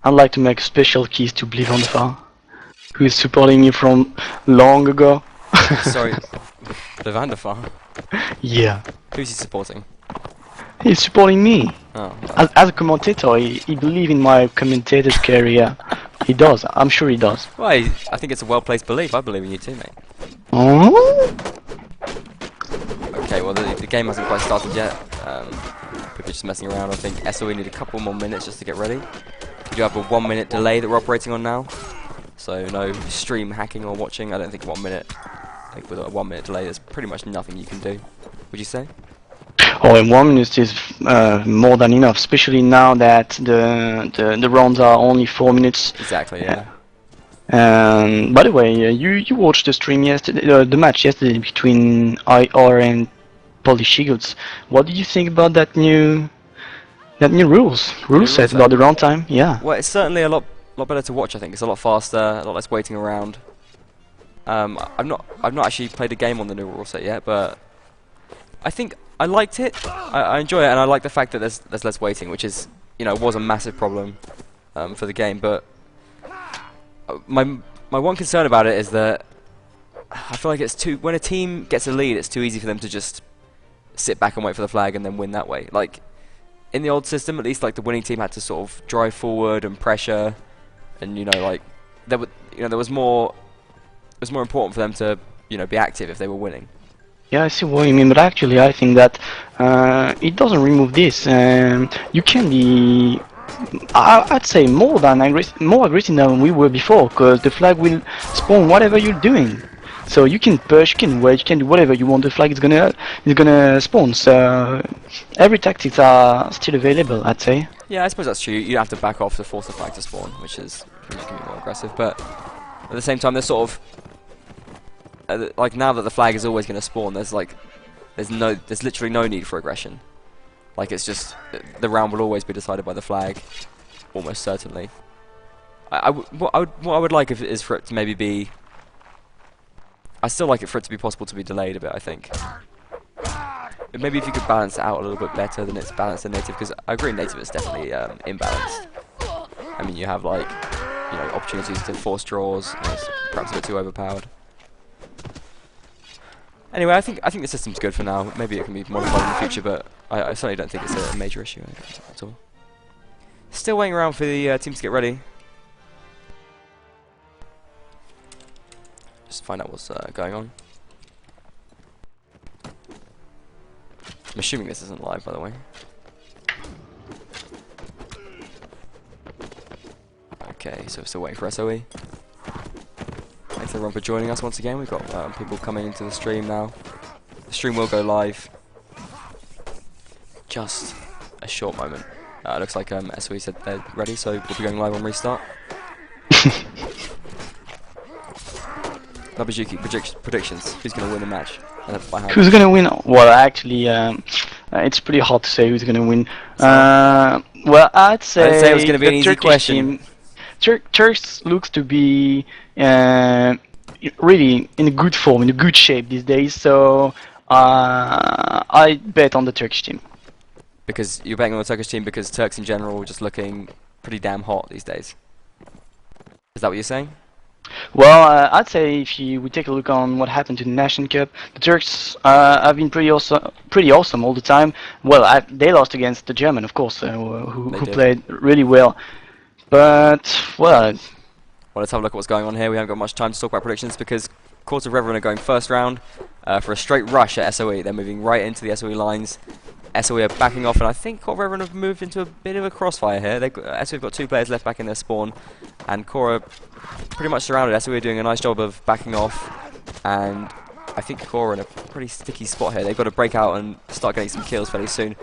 I'd like to make a special keys to Believe on the Far, who is supporting me from long ago. Sorry, Reveran. Yeah, Who's he supporting? he's supporting me. Oh, As a commentator, he believes in my commentator's career. He does, I'm sure he does. well, I think it's a well-placed belief. I believe in you too, mate. Oh? Okay, well, the game hasn't quite started yet. People are just messing around. I think SOE need a couple more minutes just to get ready. We do have a 1 minute delay that we're operating on now. So no stream hacking or watching. I don't think 1 minute, like with a 1 minute delay, there's pretty much nothing you can do. Would you say? Oh, and 1 minute is more than enough, especially now that the rounds are only 4 minutes. Exactly, yeah. By the way, you watched the stream yesterday, the match yesterday between IR and Polish Eagles. What did you think about that new rule set about the round time? Yeah. Well, it's certainly a lot better to watch. I think it's a lot faster, a lot less waiting around. I've not actually played a game on the new rule set yet, but I think I liked it. I enjoy it, and I like the fact that there's less waiting, which is, you know, was a massive problem for the game. But my one concern about it is that I feel like it's when a team gets a lead, it's too easy for them to just sit back and wait for the flag and then win that way. Like in the old system, at least, like the winning team had to sort of drive forward and pressure, and like there was more. It was more important for them to be active if they were winning. Yeah, I see what you mean, but actually I think that it doesn't remove this. You can be, I'd say, more aggressive than we were before, because the flag will spawn whatever you're doing. So you can push, you can wait, you can do whatever you want. The flag is gonna spawn. So every tactics are still available, I'd say. Yeah, I suppose that's true. You have to back off to force the flag to spawn, which can be more aggressive. But at the same time, there's sort of like now that the flag is always going to spawn, there's literally no need for aggression. Like it's just the round will always be decided by the flag, almost certainly. What I would like is for it to maybe be. I still like it for it to be possible to be delayed a bit. I think. Maybe if you could balance it out a little bit better than it's balanced in native, because I agree native is definitely imbalanced. I mean, you have like opportunities to force draws, and it's perhaps a bit too overpowered. Anyway, I think the system's good for now. Maybe it can be modified in the future, but I certainly don't think it's a major issue at all. Still waiting around for the teams to get ready. Just find out what's going on. I'm assuming this isn't live, by the way. Okay, so we're still waiting for SOE. Thanks everyone for joining us once again. We've got people coming into the stream now. The stream will go live. Just a short moment. Looks like SOE said they're ready, so we'll be going live on restart. Nabajuki, predictions. Who's going to win the match? Who's going to win? Well, actually, it's pretty hard to say who's going to win. Well, I'd say it was going to be an easy question. Turks looks to be really in a good form, in a good shape these days. So I bet on the Turkish team. Because you're betting on the Turkish team because Turks in general are just looking pretty damn hot these days. Is that what you're saying? Well, I'd say if we take a look on what happened to the Nations Cup, the Turks have been pretty awesome all the time. Well, they lost against the German, of course, who played really well. But, well, let's have a look at what's going on here. We haven't got much time to talk about predictions because Court of Reveran are going first round for a straight rush at SOE. They're moving right into the SOE lines. SOE are backing off, and I think Court of Reveran have moved into a bit of a crossfire here. SOE have got 2 players left back in their spawn, and Core are pretty much surrounded. SOE are doing a nice job of backing off, and I think Core are in a pretty sticky spot here. They've got to break out and start getting some kills fairly soon.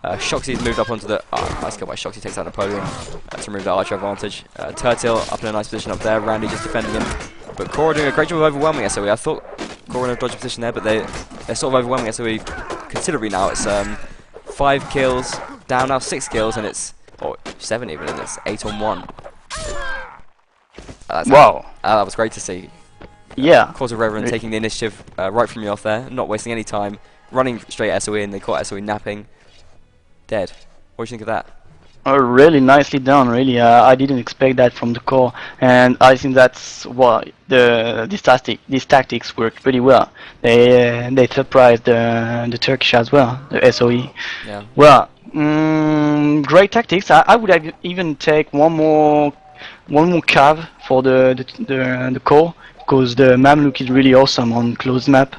Shoxy's moved up onto the... nice kill by Shoxy, takes out Napoleon to remove that archer advantage. Turtil up in a nice position up there, Randy just defending him. But Core are doing a great job of overwhelming SOE. I thought Core were in a dodgy position there, but they're sort of overwhelming SOE considerably now. It's 5 kills, down now 6 kills, and it's 7 even, and it's 8 on 1. Wow. That was great to see. Yeah. Court of Reveran taking the initiative right from you off there, not wasting any time, running straight at SOE, and they caught SOE napping. Dead. What do you think of that? Really nicely done, really. I didn't expect that from the core, and I think that's why these tactics worked pretty well. They surprised the Turkish as well, the SOE. Yeah. Well, great tactics. I would have even take one more cav for the core because the Mamluk is really awesome on closed map.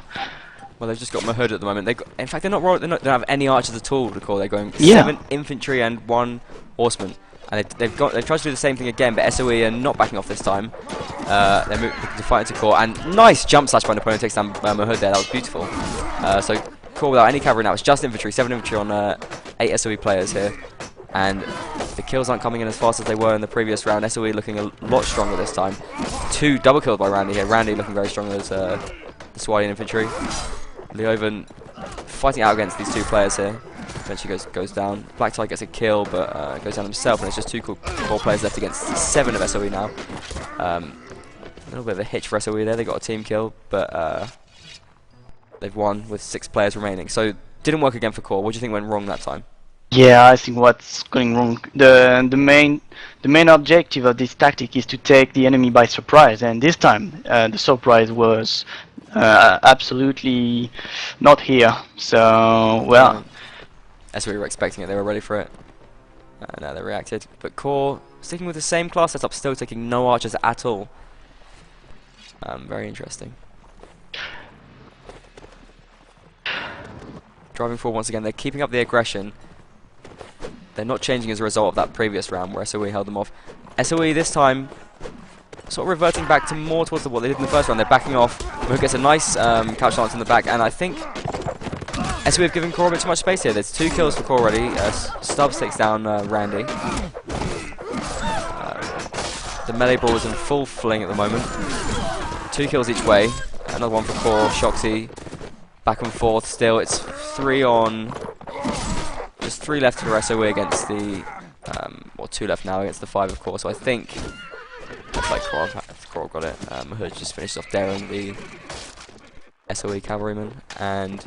Well, they've just got Mahud at the moment. In fact, they're not. They don't have any archers at all. Recall they're going Yeah. 7 infantry and 1 horseman, and they've tried to do the same thing again, but SOE are not backing off this time. They're moving to fight into core, and nice jump slash by an opponent takes down Mahud there. That was beautiful. So core without any cavalry now. It's just infantry. 7 infantry on 8 SOE players here, and the kills aren't coming in as fast as they were in the previous round. SOE looking a lot stronger this time. 2 double kills by Randy here. Randy looking very strong as the Swadian infantry. Leoven fighting out against these 2 players here. Eventually goes down. Black Tide gets a kill, but goes down himself, and it's just 2 core players left against 7 of SOE now. A little bit of a hitch for SOE there. They got a team kill, but they've won with 6 players remaining. So didn't work again for core. What do you think went wrong that time? Yeah, I think what's going wrong. The main objective of this tactic is to take the enemy by surprise, and this time the surprise was absolutely not here. So well, That's what we were expecting it. They were ready for it. Now they reacted. But core sticking with the same class setup, still taking no archers at all. Very interesting. Driving forward once again. They're keeping up the aggression. They're not changing as a result of that previous round where SOE held them off. SOE this time sort of reverting back to more towards what they did in the first round. They're backing off. Mahud gets a nice couch lance in the back, and I think SOE have given core a bit too much space here. There's 2 kills for core already. Stubbs takes down Randy. The melee brawl is in full fling at the moment. 2 kills each way. Another one for core. Shoxy back and forth still. It's 3 on... Just 3 left for SOE against the... or 2 left now against the 5 of core. So I think... Looks like core got it. Mahud just finished off daring the SOE cavalryman. And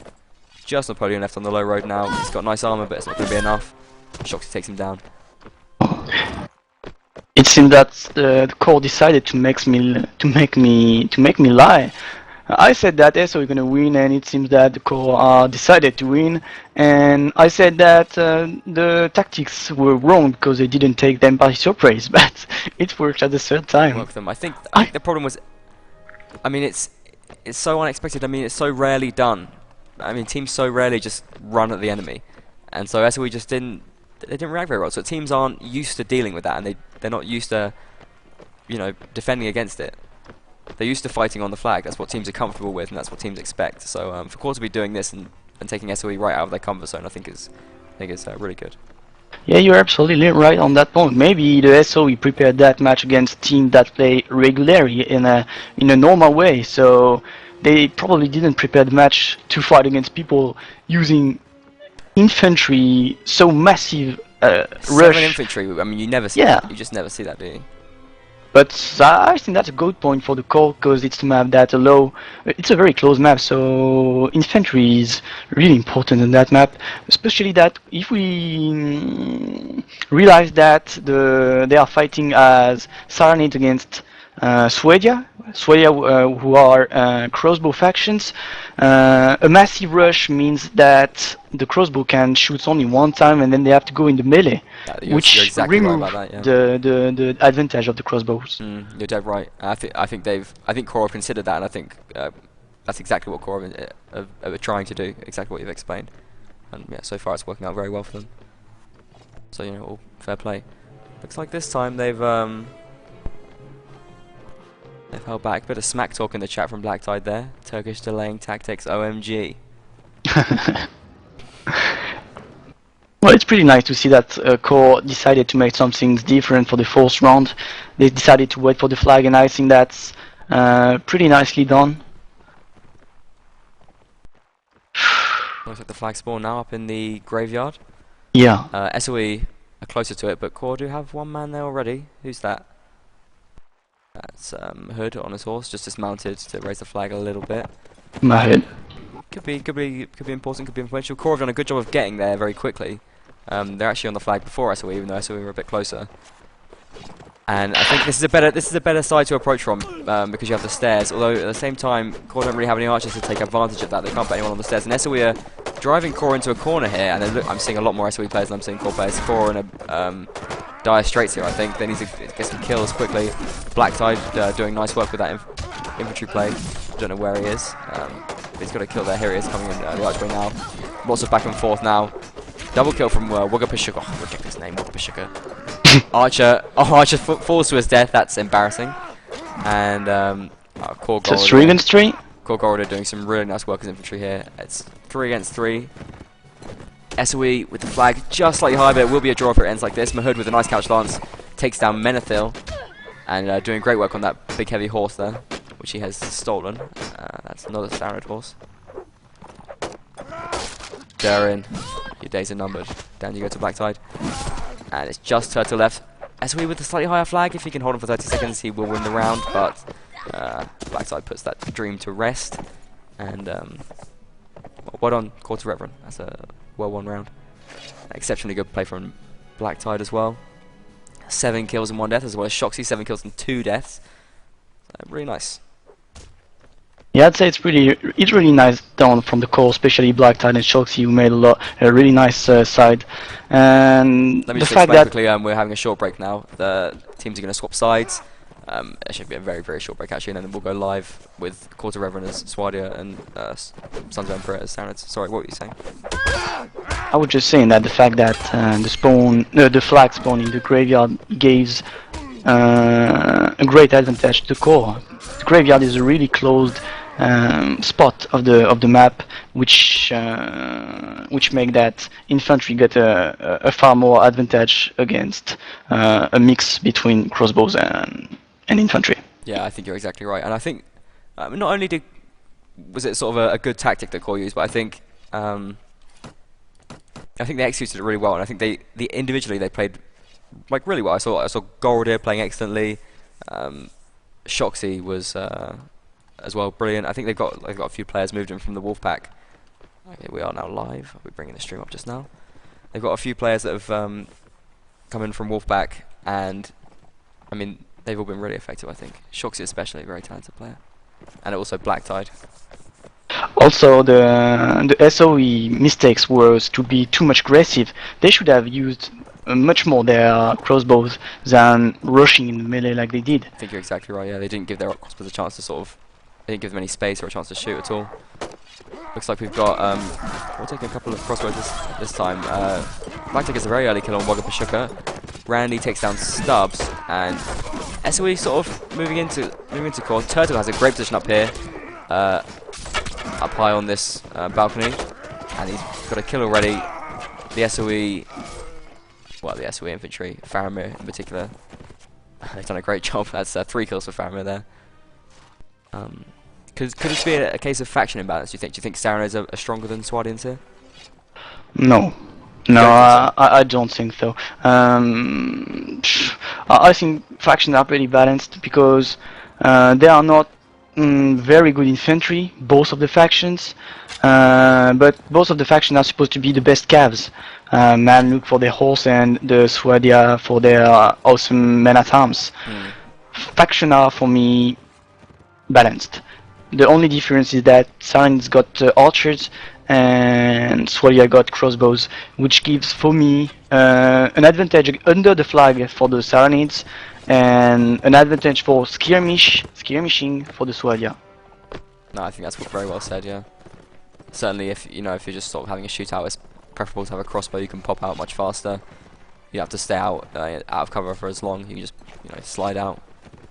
just Napoleon left on the low road now. He's got nice armor, but it's not going to be enough. Shoxy takes him down. it seems that the core decided to make me lie. I said that SO is gonna win, and it seems that the core decided to win. And I said that the tactics were wrong because they didn't take them by surprise, but it worked at the third time. Work them. I think the problem was, I mean, it's so unexpected. I mean, it's so rarely done. I mean, teams so rarely just run at the enemy, and so SOE just didn't react very well. So teams aren't used to dealing with that, and they're not used to, you know, defending against it. They're used to fighting on the flag. That's what teams are comfortable with, and that's what teams expect. So for core to be doing this and taking SOE right out of their comfort zone, I think is really good. Yeah, you're absolutely right on that point. Maybe the SOE prepared that match against teams that play regularly in a normal way, so they probably didn't prepare the match to fight against people using infantry so massive rush. 7 infantry. I mean, you never see Yeah. that. You just never see that, do you? But I think that's a good point for the core because it's a map that it's a very close map, so infantry is really important in that map. Especially that if we realize that they are fighting as Sarnit against Swedia, who are crossbow factions. A massive rush means that the crossbow can shoot only one time, and then they have to go in the melee, You're which exactly right remove about that, yeah. the advantage of the crossbows. You're dead right. I think core have considered that, and I think that's exactly what core are trying to do. Exactly what you've explained, and yeah, so far it's working out very well for them. So all fair play. Looks like this time they've held back. Bit of smack talk in the chat from Black Tide there. Turkish delaying tactics, OMG. Well, it's pretty nice to see that core decided to make something different for the fourth round. They decided to wait for the flag, and I think that's pretty nicely done. Looks like the flag spawn now up in the graveyard. Yeah. SOE are closer to it, but core do have 1 man there already. Who's that? That's Hood on his horse, just dismounted to raise the flag a little bit. My head. Could be important, could be influential. Core have done a good job of getting there very quickly. They're actually on the flag before SOE, even though SOE were a bit closer. And I think this is a better side to approach from because you have the stairs. Although at the same time, Core don't really have any archers to take advantage of that. They can't put anyone on the stairs. And SOE are driving Core into a corner here. And then I'm seeing a lot more SOE players than I'm seeing Core players. Core in a dire straits here, I think. They need to get some kills quickly. Black Tide doing nice work with that infantry play. Don't know where he is. He's got a kill there. Here he is coming in the archway now. Lots of back and forth now. Double kill from Wugapashuk. Oh, ridiculous name, Wugapashuk. Archer falls to his death. That's embarrassing. And Core So 3 against 3. Core Gold are doing some really nice work as infantry here. It's 3 against 3. SOE with the flag just slightly high, but it will be a draw if it ends like this. Mahood with a nice couch lance takes down Menethil, and doing great work on that big heavy horse there, which he has stolen. That's another standard horse. Darren, your days are numbered. Down you go to Black Tide. And it's just Turtle left. SOE with the slightly higher flag. If he can hold him for 30 seconds, he will win the round. But Black Tide puts that dream to rest. And well done, Core to Reveran. That's a well-won round. Exceptionally good play from Black Tide as well. 7 kills and 1 death, as well as Shoxy, 7 kills and 2 deaths. Really nice. Yeah, I'd say it's really nice done from the core, especially Black Tide and Shoxy, who made a really nice side. And let me the just fact explain that quickly. We're having a short break now. The teams are going to swap sides. It should be a very, very short break actually, and then we'll go live with Core to Reveran as Swadia and Sons of Emperor as Sarnets. Sorry, what were you saying? I was just saying that the fact that the flag spawn in the graveyard gives a great advantage to core. The graveyard is a really closed spot of the map, which make that infantry get a far more advantage against a mix between crossbows and infantry. Yeah, I think you're exactly right, and I think not only was it sort of a good tactic that Core used, but I think they executed it really well, and I think they individually they played like really well. I saw Goldir playing excellently. Shoxy was as well brilliant. I think they've got a few players moved in from the Wolfpack. Okay, we are now live. We're bringing the stream up just now. They've got a few players that have come in from Wolfpack, and I mean they've all been really effective. I think Shoxy especially, a very talented player, and also Black Tide. Also, the SOE mistakes was to be too much aggressive. They should have used much more their crossbows than rushing in the melee like they did. I think you're exactly right. Yeah, they didn't give their crossbows a chance to they didn't give them any space or a chance to shoot at all. Looks like we've got we'll take a couple of crossbows this time. Black Tide gets a very early kill on Wugapashuk. Randy takes down Stubbs, and SOE sort of moving into core. Turtle has a great position up here, up high on this balcony, and he's got a kill already. The SOE infantry, Faramir in particular, they've done a great job. That's 3 kills for Faramir there. Could this be a case of faction imbalance, do you think? Do you think Sarana's are stronger than Swadians here? No. No, I don't think so. I think factions are pretty balanced because they are not very good infantry, both of the factions, but both of the factions are supposed to be the best cavs. Mamluk for their horse and the Swadia for their awesome men-at-arms. Factions are, for me, balanced. The only difference is that Saren's got archers and Swadia got crossbows, which gives, for me, an advantage under the flag for the Sarenids and an advantage for skirmishing for the Swadia. No, I think that's very well said. Yeah, certainly if you're just sort of having a shootout, it's preferable to have a crossbow. You can pop out much faster. You have to stay out of cover for as long. You can just slide out,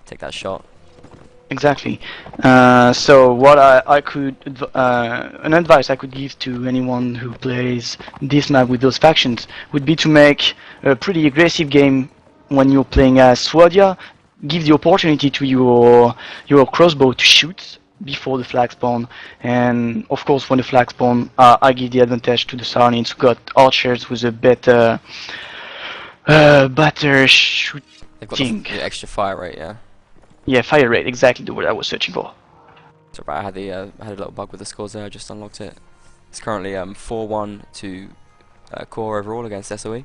take that shot. Exactly. So what I could an advice I could give to anyone who plays this map with those factions would be to make a pretty aggressive game when you're playing as Swadia. Give the opportunity to your crossbow to shoot before the flag spawn, and of course when the flag spawn, I give the advantage to the Sarnians who got archers with a better shooting. They've got the extra fire rate, yeah. Yeah, fire rate, exactly the word I was searching for. So I had a little bug with the scores there. I just unlocked it. It's currently 4-1 to core overall against SOE.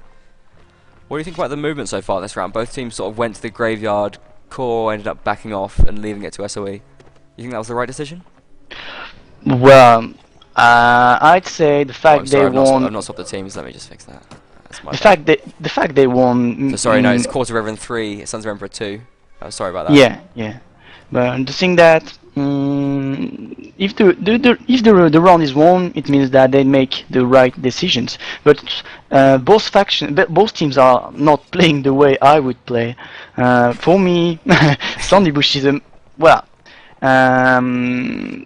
What do you think about the movement so far this round? Both teams sort of went to the graveyard, core ended up backing off and leaving it to SOE. You think that was the right decision? Well, I'd say the Oh, fact I'm sorry, they I've won. not swapped the teams. Let me just fix that. That's my The bad. fact they won. So sorry, no, it's Court of Reveran 3, Sons of Emperor 2. Oh, sorry about that. Yeah, yeah. But the thing that if the round is won, it means that they make the right decisions. But both teams are not playing the way I would play. For me, Sandy Bush is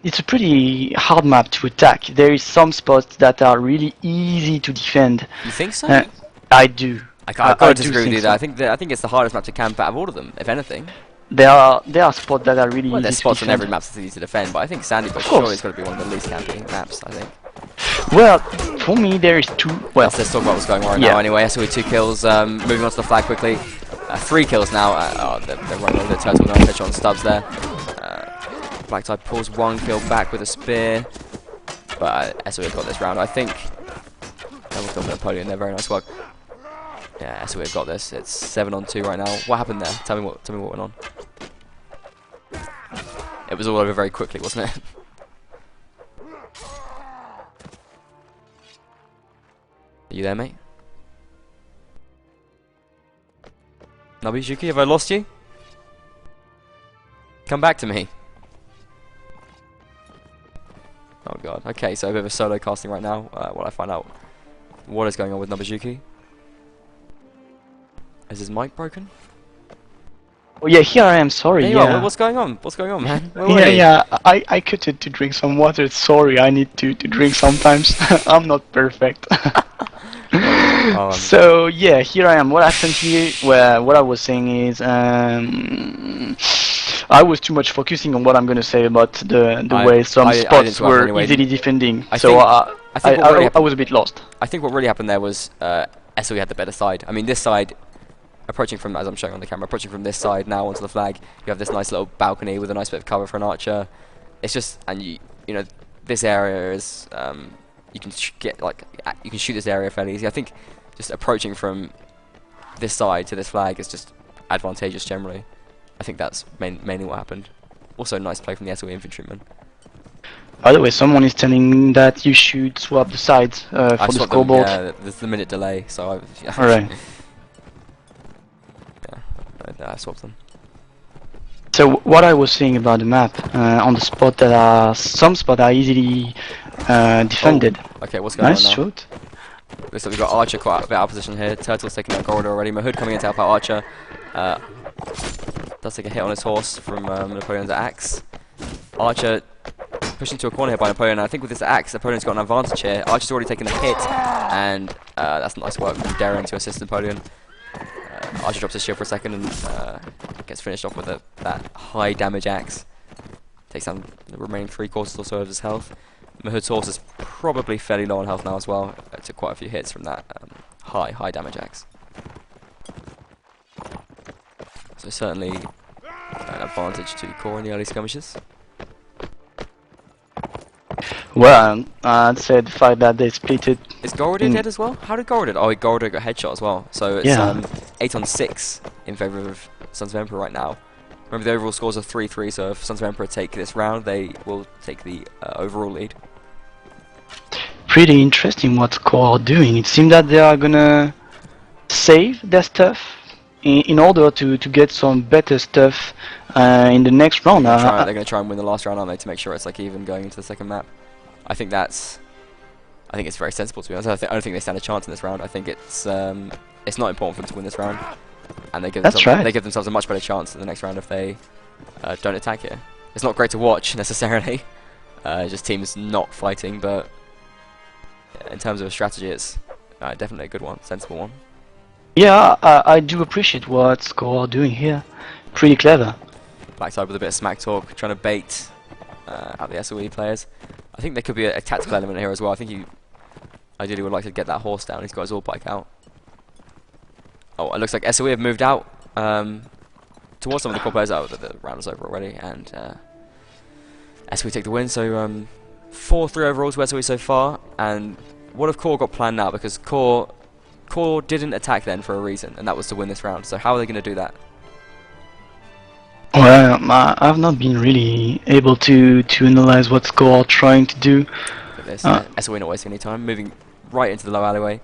it's a pretty hard map to attack. There is some spots that are really easy to defend. You think so? I do. I've I got to do disagree with think you so. there. I think it's the hardest map to camp out of all of them, if anything. There are spots that are really Well, easy there's to spots on defend. every map that's easy to defend, but I think Sandy Bush Of course. surely is going to be one of the least camping maps, I think. Well, for me there is two. Well, Let's talk about what's going on right yeah. now anyway. SOE 2 kills, moving on to the flag quickly. 3 kills now. They're running over the turtle, no pitch on Stubbs there. Black Tide pulls 1 kill back with a spear, but SOE got this round. I think double kill for Napoleon there, very nice work. Yeah, SOE have got this. It's 7-on-2 right now. What happened there? Tell me what went on. It was all over very quickly, wasn't it? Are you there, mate? Nabizuki, have I lost you? Come back to me. Oh god. Okay, so a bit of a solo casting right now while I find out what is going on with Nabizuki. Is his mic broken? Oh yeah, here I am. Sorry. There you Yeah. are. What's going on? What's going on, man? Where were Yeah, you? yeah. I cut it to drink some water. Sorry, I need to drink sometimes. I'm not perfect. So yeah, here I am. What happened here? Well, what I was saying is, I was too much focusing on what I'm gonna say about the way some I didn't spots interrupt were anyway. easily defending. I So think- I think what really I happened- was a bit lost. I think what really happened there was SOE had the better side. I mean, this side, approaching from, as I'm showing on the camera, approaching from this side now onto the flag, you have this nice little balcony with a nice bit of cover for an archer. It's just, and you know, this area is, you can you can shoot this area fairly easy. I think just approaching from this side to this flag is just advantageous generally. I think that's mainly what happened. Also, nice play from the SOE infantryman. By the way, someone is telling that you should swap the sides for I the swapped them, scoreboard. yeah, there's the minute delay, so I Alright. yeah, I swapped them. So what I was saying about the map, on the spot that are some spots are easily defended. Oh, okay, what's going Nice on now? shot. Looks like we've got Archer quite a bit out of position here. Turtle's taking out Gordo already. Mahood coming in to help out Archer. Does take a hit on his horse from Napoleon's axe. Archer pushed into a corner here by Napoleon. I think with this axe, Napoleon's got an advantage here. Archer's already taken a hit, and that's nice work from Darren to assist Napoleon. Archer drops his shield for a second and gets finished off with that high damage axe. Takes down the remaining 3/4 or so of his health. Mahood's horse is probably fairly low on health now as well. Took quite a few hits from that high damage axe. So certainly an advantage to core in the early skirmishes. Well, I'd say the fact that they split it. Is Gordo dead as well? How did Gordo? Oh, Gordo got headshot as well. So it's Yeah. 8-on-6 in favour of Sons of Emperor right now. Remember, the overall scores are 3-3, so if Sons of Emperor take this round, they will take the overall lead. Pretty interesting what Core are doing. It seems that they are gonna save their stuff in order to get some better stuff in the next round. They're going to try and win the last round, aren't they, to make sure it's like even going into the second map. I think it's very sensible, to be honest. I don't think they stand a chance in this round. I think it's not important for them to win this round, and they give themselves a much better chance in the next round if they don't attack here. It's not great to watch necessarily, just teams not fighting, but in terms of a strategy, it's definitely a good one, sensible one. Yeah, I do appreciate what Core are doing here. Pretty clever. Blackside with a bit of smack talk, trying to bait out the SOE players. I think there could be a tactical element here as well. I think he ideally would like to get that horse down. He's got his all bike out. Oh, it looks like SOE have moved out towards some of the core players. Oh, the round is over already, and SOE take the win. So 4-3 overall to SOE so far, and what have Core got planned now? Because Core didn't attack then for a reason, and that was to win this round. So how are they going to do that? Well, I've not been really able to analyze what Score are trying to do. There's SOE not wasting any time, moving right into the low alleyway.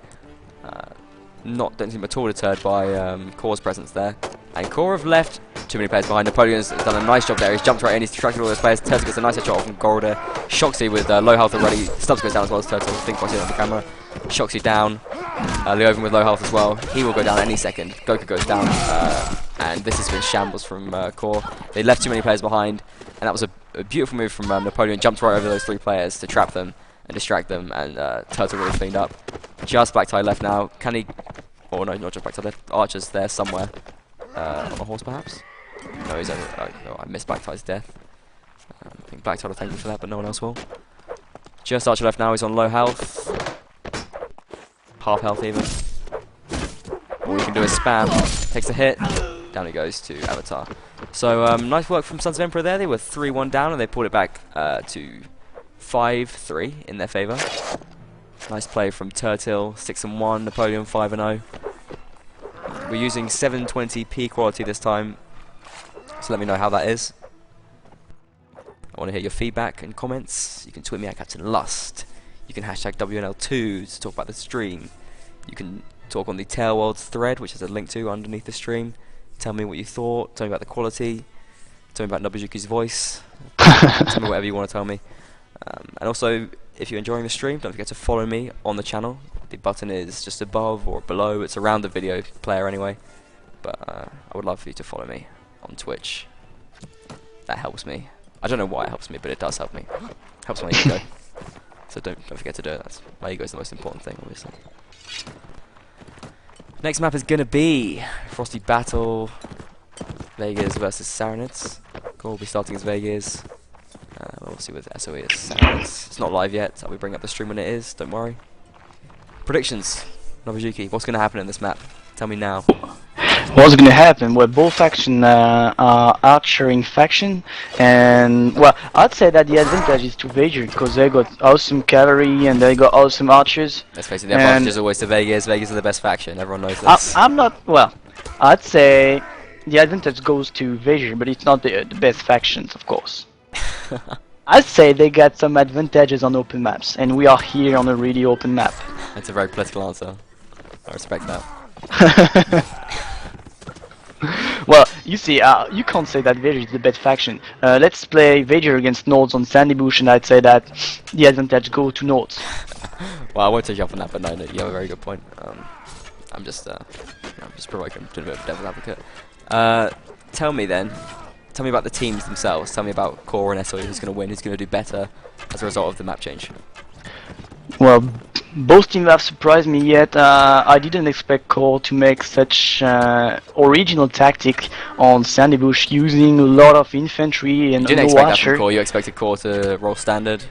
Don't seem at all deterred by Core's presence there. And Core have left too many players behind. Napoleon's done a nice job there. He's jumped right in, he's distracted all those players. Turtle gets a nice shot from Golder. Shoxy with low health already. Stubbs goes down as well as Turtle. I think I see it on the camera. Shoxy down. Leoven with low health as well. He will go down any second. Goku goes down. And this has been shambles from Core. They left too many players behind. And that was a beautiful move from Napoleon. Jumped right over those 3 players to trap them and distract them. And Turtle really cleaned up. Just Black Tie left now. Can he... Oh no, not just Black Tie left. Archer's there somewhere. On a horse perhaps? No, he's over. Oh, I missed Black Tie's death. I think Black Tie will thank me for that, but no one else will. Just Archer left now, he's on low health. Half health even. All you can do is spam. Takes a hit. Down he goes to Avatar. So, nice work from Sons of Emperor there. They were 3-1 down and they pulled it back to 5-3 in their favour. Nice play from Turtle, 6-1. Napoleon, 5-0. We're using 720p quality this time, so let me know how that is. I want to hear your feedback and comments. You can tweet me at Captain Lust. You can hashtag WNL2 to talk about the stream. You can talk on the Tailworlds thread, which is a link to underneath the stream. Tell me what you thought. Tell me about the quality. Tell me about Nobujuki's voice. Tell me whatever you want to tell me. And also, if you're enjoying the stream, don't forget to follow me on the channel. The button is just above or below. It's around the video player anyway. But I would love for you to follow me on Twitch. That helps me. I don't know why it helps me, but it does help me. Helps my ego. So don't forget to do it. That's, my ego is the most important thing, obviously. Next map is gonna be Frosty Battle, Vegas versus Saranids. Cool, we'll be starting as Vegas. We'll see with SOE as Saranids. It's not live yet. I'll be bringing up the stream when it is. Don't worry. Predictions, Nobujuki. What's gonna happen in this map? Tell me now. What's gonna happen? Well, both factions are archering faction, and well, I'd say that the advantage is to Vegas because they got awesome cavalry and they got awesome archers. Let's face it, the advantage is always to Vegas. Vegas are the best faction. Everyone knows this. I'm not. Well, I'd say the advantage goes to Vegas, but it's not the best factions, of course. I'd say they got some advantages on open maps, and we are here on a really open map. That's a very political answer. I respect that. Well, you see, you can't say that Vader is the best faction. Let's play Vader against Nords on Sandy Bush, and I'd say that the advantage goes to Nords. Well, I won't take you up on that, but no, you have a very good point. I'm just provoking, doing a bit of devil's advocate. Tell me about the teams themselves. Tell me about Core and SOE, who's going to win, who's going to do better as a result of the map change. Well, both teams have surprised me yet. I didn't expect Core to make such original tactic on Sandy Bush using a lot of infantry and you didn't no expect that archer. from Core. You expected Core to roll standard.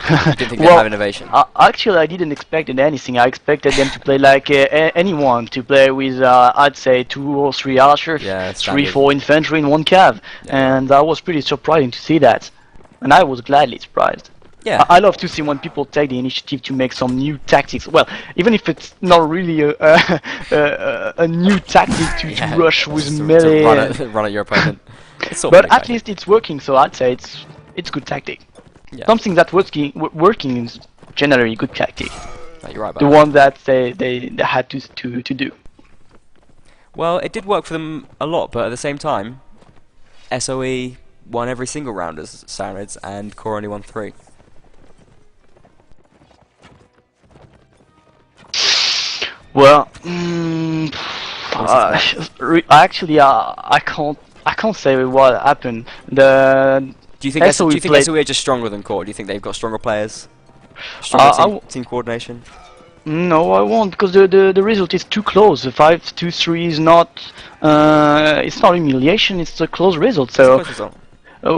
You didn't think they'd have innovation. Actually, I didn't expect anything. I expected them to play like anyone, to play with, I'd say, 2 or 3 archers, Yeah, 3, 4 infantry in 1 cav. Yeah. And I was pretty surprising to see that. And I was gladly surprised. Yeah. I love to see when people take the initiative to make some new tactics. Well, even if it's not really a new tactic to rush with melee. To run at your opponent. But at least it's working, so I'd say it's good tactic. Yeah. Something that's working is generally a good tactic. No, you're right about The that. one that they had to do. Well, it did work for them a lot, but at the same time, SOE won every single round as Saranids, and Core only won 3. Well, actually, I can't say what happened. Do you think SOE are just stronger than Core? Do you think they've got stronger players? Stronger team coordination? No, I won't, because the result is too close. The 5-2-3 is not. It's not humiliation. It's a close result. So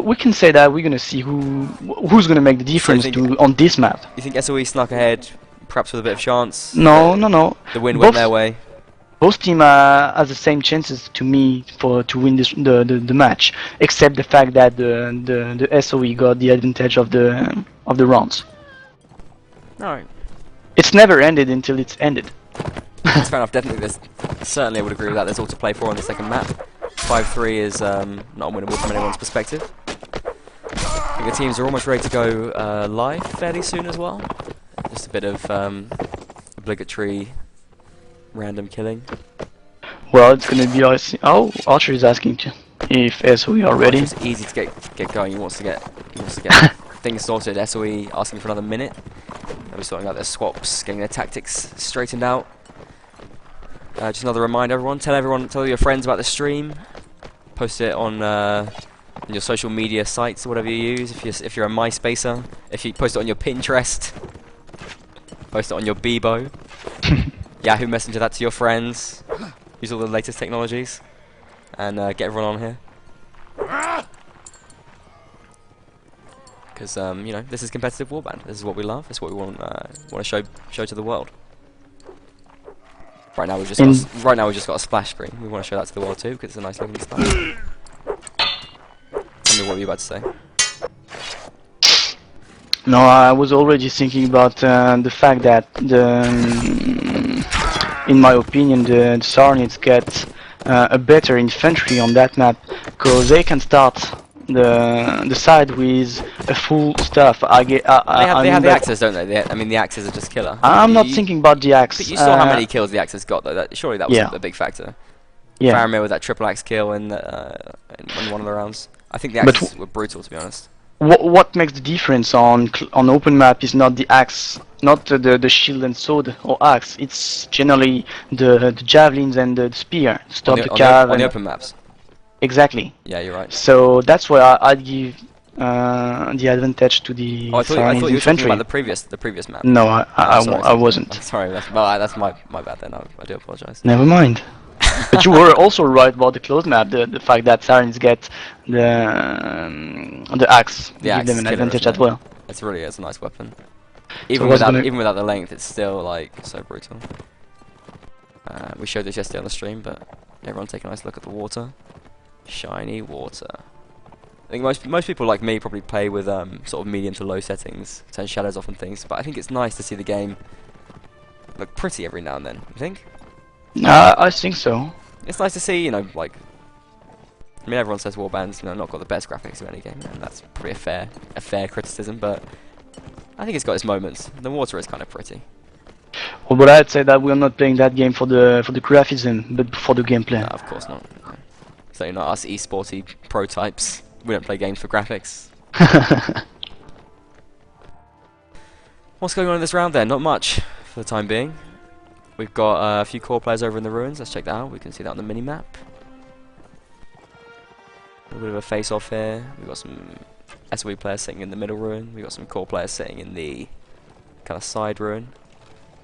we can say that we're gonna see who's gonna make the difference on this map. You think SOE snuck ahead, perhaps with a bit of chance? No. The win went their way. Both teams have the same chances to me to win the match, except the fact that the SOE got the advantage of the rounds. Alright. It's never ended until it's ended. That's fair enough. Definitely, certainly I would agree with that. There's all to play for on the second map. 5-3 is not unwinnable from anyone's perspective. I think the teams are almost ready to go live fairly soon as well. Just a bit of obligatory random killing. Well, it's gonna be oh, Archer is asking if SOE are ready. It's easy to get going. He wants to get things sorted. SOE asking for another minute. They'll be sorting out their swaps, getting their tactics straightened out. Just another reminder, everyone. Tell your friends about the stream. Post it on your social media sites or whatever you use. If you're a MySpacer, if you post it on your Pinterest, post it on your Bebo, Yahoo Messenger that to your friends. Use all the latest technologies, and get everyone on here. Because you know, this is competitive warband. This is what we love. This is what we want to show to the world. Right now we've just got a splash screen. We want to show that to the world too because it's a nice looking splash. Tell me what were you about to say? No, I was already thinking about the fact that in my opinion, the Sarnids get a better infantry on that map because they can start the side with a full stuff. They have the axes, don't they? I mean, the axes are just killer. I'm not thinking about the axe. But you saw how many kills the axes got, though. Surely that was yeah. a big factor. Yeah. Faramir with that triple axe kill in one of the rounds. I think the axes were brutal, to be honest. What makes the difference on open map is not the axe, not the shield and sword or axe. It's generally the javelins and the spear. Stop the cav on the open maps. Exactly. Yeah, you're right. So that's why I'd give the advantage to the I thought you were infantry. talking about the previous map. No, I wasn't. Sorry, that's my bad then. I do apologise. Never mind. But you were also right about the closed map. The fact that Sarins get the axe give them an advantage as well. It's a nice weapon. Even without the length, it's still like so brutal. We showed this yesterday on the stream, but everyone take a nice look at the water. Shiny water. I think most people like me probably play with sort of medium to low settings, turn shadows off and things. But I think it's nice to see the game look pretty every now and then. You think? I think so. It's nice to see, you know, like. I mean, everyone says Warband's, you know, not got the best graphics of any game, and that's probably a fair criticism. But I think it's got its moments. The water is kind of pretty. Well, but I'd say that we're not playing that game for the graphism, but for the gameplay. No, of course not. No. So not us esporty pro types. We don't play games for graphics. What's going on in this round then? Not much for the time being. We've got a few core players over in the ruins. Let's check that out. We can see that on the mini-map. A little bit of a face-off here. We've got some SOE players sitting in the middle ruin. We've got some core players sitting in the kind of side ruin.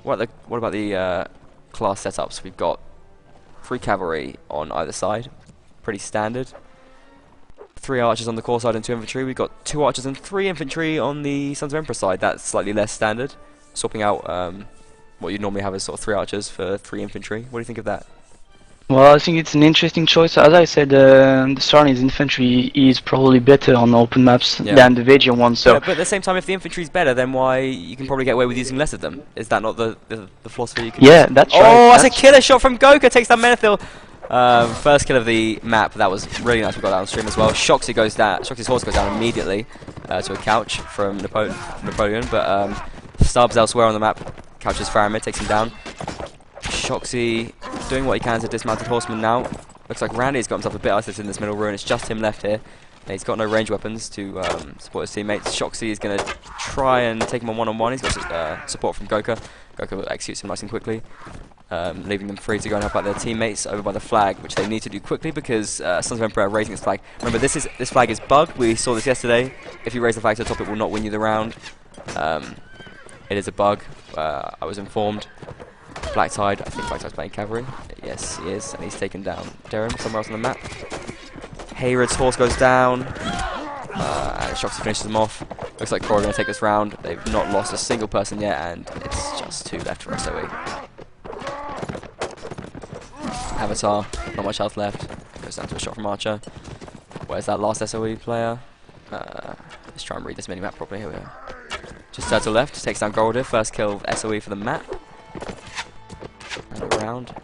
What about the class setups? We've got 3 cavalry on either side. Pretty standard. 3 archers on the core side and 2 infantry. We've got 2 archers and 3 infantry on the Sons of Emperor side. That's slightly less standard. Swapping out what you'd normally have as sort of 3 archers for 3 infantry. What do you think of that? Well, I think it's an interesting choice. As I said, the Sarni's infantry is probably better on open maps than the Vagian one. So, yeah, but at the same time, if the infantry is better, then why you can probably get away with using less of them? Is that not the philosophy you can use? That's right. Oh, that's a killer shot from Goka. Takes down Menethil. First kill of the map. That was really nice. We got that on stream as well. Shoxy goes down. Shoxy's horse goes down immediately to a couch from Napoleon. But Stubbs elsewhere on the map couches Faramir, takes him down. Shoxy doing what he can as a dismounted horseman now. Looks like Randy's got himself a bit isolated in this middle ruin. It's just him left here. And he's got no range weapons to support his teammates. Shoxy is going to try and take him on one-on-one. He's got support from Goka. Goka executes him nice and quickly, leaving them free to go and help out their teammates over by the flag, which they need to do quickly because Sons of Emperor are raising this flag. Remember, this flag is bugged. We saw this yesterday. If you raise the flag to the top, it will not win you the round. It is a bug. I was informed. Blacktide, I think Blacktide playing cavalry. Yes, he is, and he's taken down Darren somewhere else on the map. Hayrod's horse goes down, and Shoxy finishes them off. Looks like Core are going to take this round. They've not lost a single person yet, and it's just 2 left for SOE. Avatar, not much health left. Goes down to a shot from Archer. Where's that last SOE player? Let's try and read this minimap properly. Here we are. Just Turtle left, takes down Golder, first kill of SOE for the map. And around.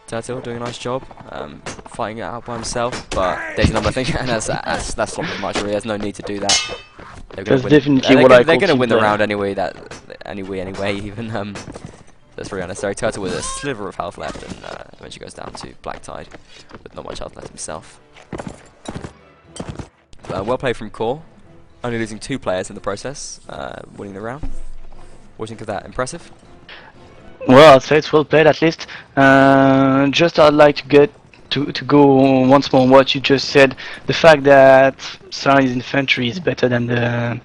Turtle doing a nice job, fighting it out by himself, but Daisy Number I think, and that's not much really, there's no need to do that. That's definitely what I call They're going to win the team play. round anyway, even, that's really unnecessary. Turtle with a sliver of health left, and eventually goes down to Black Tide, with not much health left himself. Well played from Core, only losing 2 players in the process, winning the round. What do you think of that? Impressive? Well, I'd say it's well played at least. Just I'd like to get to go once more on what you just said. The fact that Sarni's infantry is better than the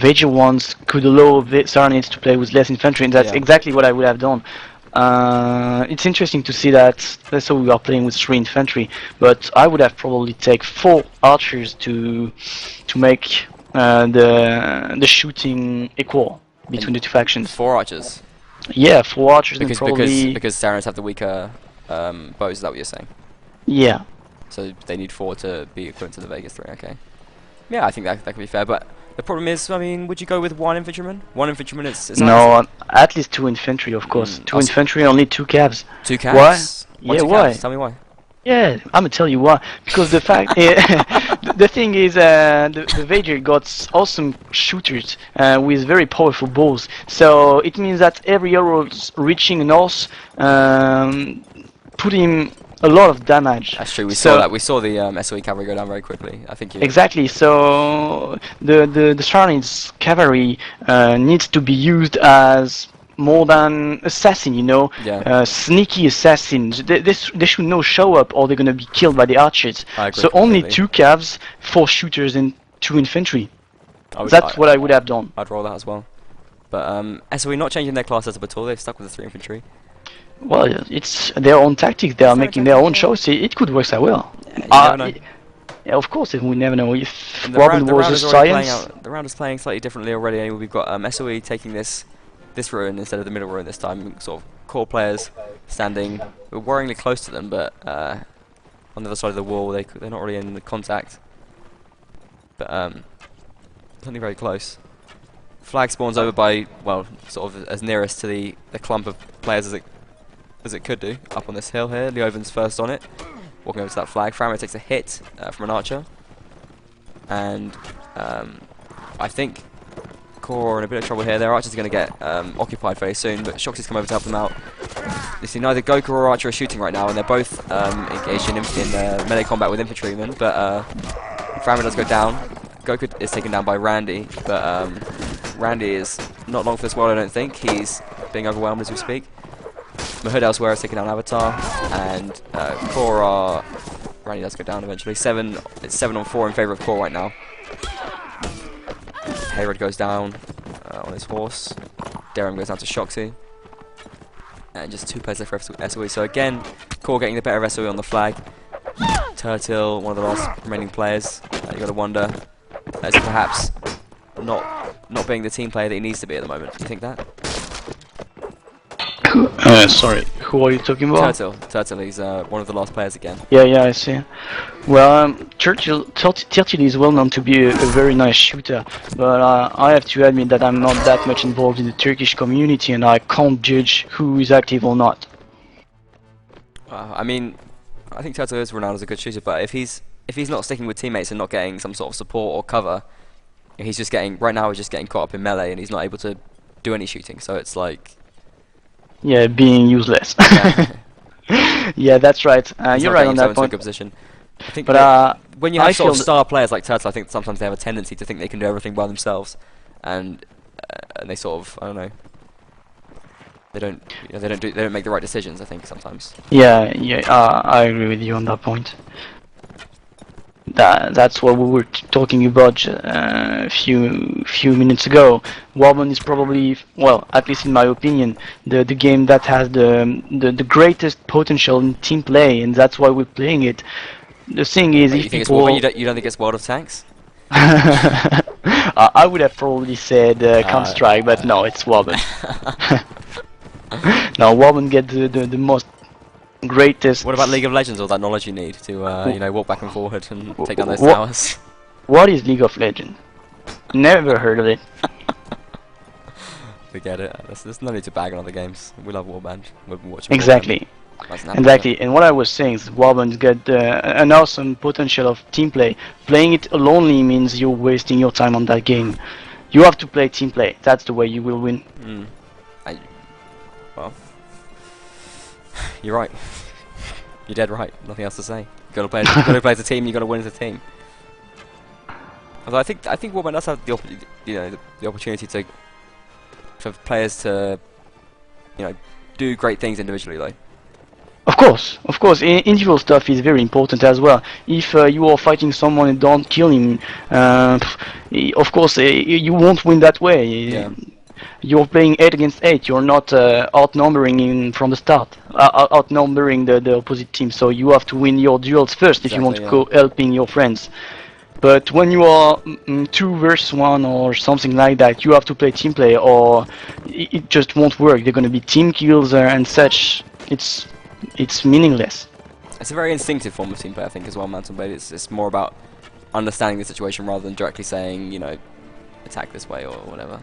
Vega ones could allow Sarni's to play with less infantry, and that's exactly what I would have done. It's interesting to see that so we are playing with 3 infantry, but I would have probably take 4 archers to make the shooting equal between the 2 factions. 4 archers? Yeah, 4 archers because, and probably... Because Sarans have the weaker bows, is that what you're saying? Yeah. So they need 4 to be equivalent to the Vegas 3, okay. Yeah, I think that could be fair, but the problem is, I mean, would you go with 1 infantryman? 1 infantryman is no, at least 2 infantry, of course. 2 infantry, only 2 cabs. 2 cabs? Why? Yeah, why? Tell me why. Yeah, I'm gonna tell you why. Because the fact, the thing is, the Vader got awesome shooters with very powerful bows. So it means that every arrow reaching north put him a lot of damage. That's true. We saw that. We saw the SOE cavalry go down very quickly. I think. Exactly. So the Sarni's cavalry needs to be used as more than assassin, you know, sneaky assassins. They should not show up or they're gonna be killed by the archers. I agree so completely. only 2 calves, 4 shooters, and 2 infantry. That's what I would have done. I'd roll that as well. But SOE not changing their class setup at all. They've stuck with the 3 infantry. Well, it's their own tactics. They are making their own choice. It could work out well. Yeah, of course, we never know if Robin was a science. The round is playing slightly differently already. Anyway, we've got SOE taking this ruin instead of the middle ruin this time. Sort of core players standing. We're worryingly close to them, but on the other side of the wall, they're not really in the contact. But something very close. Flag spawns over by, well, sort of as nearest to the clump of players as it could do. Up on this hill here, Leoven's first on it. Walking over to that flag. Frammer takes a hit from an archer. And I think Core are in a bit of trouble here. Their archers are going to get occupied very soon, but Shoxy's come over to help them out. You see, neither Goku or Archer are shooting right now, and they're both engaged in melee combat with infantrymen, but Frammer does go down. Goku is taken down by Randy, but Randy is not long for this world, I don't think. He's being overwhelmed as we speak. Mahood elsewhere is taking down Avatar, and Core are... Randy does go down eventually. It's 7 on 4 in favour of Core right now. Hayward goes down on his horse. Derham goes down to Shoxy. And just 2 players left for SOE. So again, Core getting the better of SOE on the flag. Turtle, one of the last remaining players. You got to wonder, as perhaps not being the team player that he needs to be at the moment. Do you think that? Sorry, who are you talking about? Turtle, he's one of the last players again. Yeah, I see. Well, Turtle is well known to be a very nice shooter, but I have to admit that I'm not that much involved in the Turkish community and I can't judge who is active or not. I mean, I think Turtle is renowned as a good shooter, but if he's not sticking with teammates and not getting some sort of support or cover, he's just getting caught up in melee and he's not able to do any shooting, so it's like... Yeah, being useless. Yeah, that's right. You're right on that point. Good position. I think but when you have sort of star players like Turtle, I think sometimes they have a tendency to think they can do everything by themselves, and they sort of, I don't know, they don't make the right decisions. I think sometimes. Yeah, I agree with you on that point. That's what we were talking about a few minutes ago. Warband is probably, well, at least in my opinion, the game that has the greatest potential in team play, and that's why we're playing it. The thing is, if people... you don't think it's World of Tanks? I would have probably said Counter-Strike, but no, it's Warband. No, Warband get the most greatest... What about League of Legends, all that knowledge you need to, you know, walk back and forward and take down those towers? What is League of Legends? Never heard of it. Forget it. There's no need to bag on other games. We love Warband. We're watching Exactly. Exactly. And what I was saying is Warband's got an awesome potential of team play. Playing it lonely means you're wasting your time on that game. You have to play team play. That's the way you will win. Well, you're right. You're dead right. Nothing else to say. You gotta play. You gotta play as a team. You gotta win as a team. Although I think Warband does have the the opportunity to for players to do great things individually though. Of course, individual stuff is very important as well. If you are fighting someone and don't kill him, of course you won't win that way. Yeah. You're playing 8 against 8. You're not outnumbering him from the start, outnumbering the opposite team. So you have to win your duels first if you want to go helping your friends. But when you are 2 versus 1 or something like that, you have to play team play, or it just won't work. They're gonna be team kills and such. It's meaningless. It's a very instinctive form of team play, I think, as well. Mountain Blade. It's more about understanding the situation rather than directly saying, attack this way or whatever.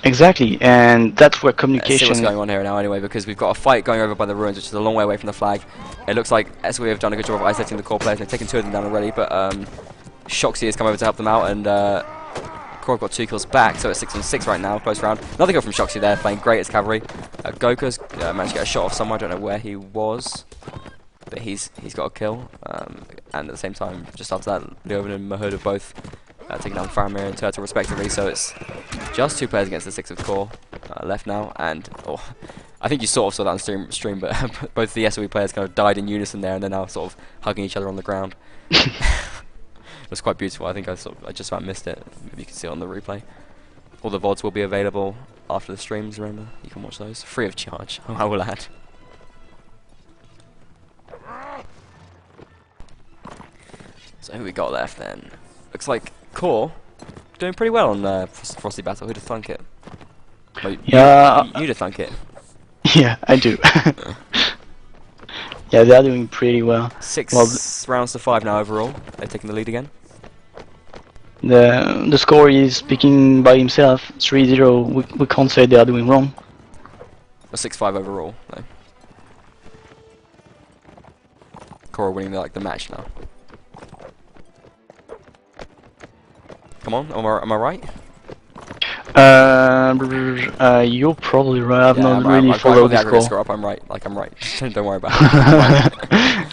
Exactly, and that's where communication. Let's see what's going on here now, anyway, because we've got a fight going over by the ruins, which is a long way away from the flag. It looks like SOE have done a good job of isolating the core players. They've taken 2 of them down already, but Shoxy has come over to help them out, and Core have got 2 kills back, so it's 6-on-6 right now, close round. Another kill from Shoxy there, playing great as cavalry. Goku's managed to get a shot off somewhere, I don't know where he was, but he's got a kill. And at the same time, just after that, Leovan and Mahud have both taking down Faramir and Turtle respectively, so it's just 2 players against the 6 of Core left now, and I think you sort of saw that on stream, but both the SOE players kind of died in unison there, and they're now sort of hugging each other on the ground. It was quite beautiful. I think I just about missed it. Maybe you can see it on the replay. All the VODs will be available after the streams, remember? You can watch those. Free of charge, I will add. So who we got left then? Looks like Core doing pretty well on Frosty Battle. Who'd have thunk it? Well, Yeah. You'd have thunk it. Yeah, I do. Yeah, they're doing pretty well. 6 rounds to 5 now overall. They're taking the lead again. The score is speaking by himself. 3-0. We can't say they are doing wrong. Or 6-5 overall, though. Core winning the match now. Come on, am I right? You're probably right. I've not I'm really right. followed the I've got the score. up. I'm right. I'm right. Don't worry about it.